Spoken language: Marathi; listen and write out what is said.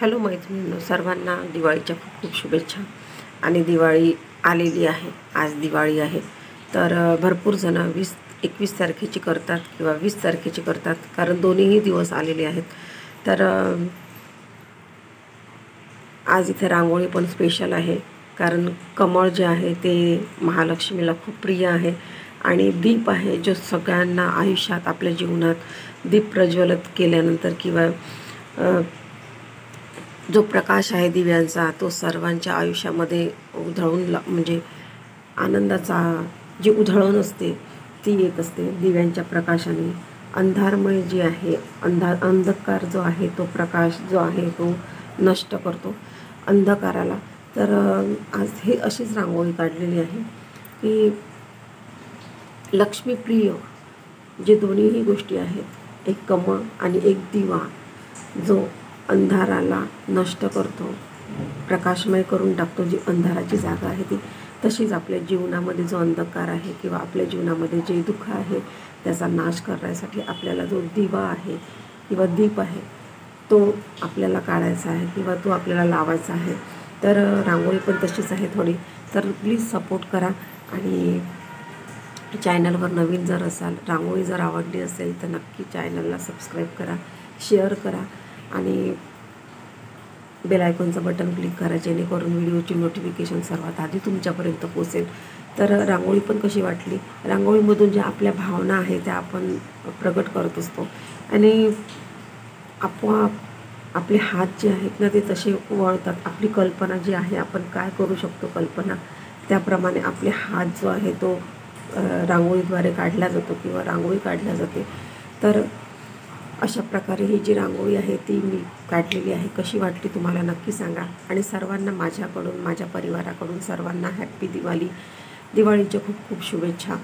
हॅलो मैत्रिणींनो, सर्वांना दिवाळीच्या खूप खूप शुभेच्छा. आणि दिवाळी आलेली आहे. आज दिवाळी आहे. तर भरपूर जण 21 तारखेची करतात किंवा 20 तारखेची करतात, कारण दोन्हीही दिवस आलेले आहेत. तर आज इथे रांगोळी पण स्पेशल आहे, कारण कमळ जे आहे ते महालक्ष्मीला खूप प्रिय आहे. आणि दीप आहे, जो सगळ्यांना आयुष्यात आपल्या जीवनात दीप प्रज्वलित केल्यानंतर किंवा जो प्रकाश आहे दिव्यांचा, तो सर्वांच्या आयुष्यामध्ये उधळून म्हणजे आनंदाचा जी उधळण असते ती येत असते दिव्यांच्या प्रकाशाने. अंधारमय जे आहे, अंधकार जो आहे तो प्रकाश जो आहे तो नष्ट करतो अंधकाराला. तर आज हे अशीच रांगोळी काढलेली आहे की लक्ष्मीप्रिय जे दोन्हीही गोष्टी आहेत, एक कमळ आणि एक दिवा, जो अंधाराला नष्ट करतो, प्रकाशमय करून टाकतो. जी अंधाराची जागा आहे ती, तशीच आपल्या जीवनामध्ये जो अंधकार आहे किंवा आपल्या जीवनामध्ये जे दुःख आहे त्याचा नाश करण्यासाठी आपल्याला जो दिवा आहे किंवा दीप आहे तो आपल्याला काढायचा आहे किंवा तो आपल्याला लावायचा आहे. तर रांगोळी पण तशीच आहे थोडी. तर प्लीज सपोर्ट करा. आणि चॅनलवर नवीन जर असाल, रांगोळी जर आवडली असेल तर नक्की चॅनलला सबस्क्राईब करा, शेअर करा आणि बेल आयकॉनचं बटन क्लिक करा, जेणेकरून व्हिडिओची नोटिफिकेशन सर्वात आधी तुमच्यापर्यंत पोहोचेल. तर रांगोळी पण कशी वाटली, रांगोळीमधून ज्या आपल्या भावना आहेत त्या आपण प्रगट करत असतो आणि आपोआप आपले हात जे आहेत ना ते तसे वळतात. आपली कल्पना जी आहे, आपण काय करू शकतो कल्पना, त्याप्रमाणे आपले हात जो आहे तो रांगोळीद्वारे काढला जातो किंवा रांगोळी काढल्या जाते. तर अशा प्रकारे ही जी रांगोळी आहे ती मी काढलेली आहे. कशी वाटली तुम्हाला नक्की सांगा. आणि सर्वांना माझ्याकडून, माझ्या परिवाराकडून सर्वांना हॅप्पी दिवाळी, दिवाळीच्या खूप खूप शुभेच्छा.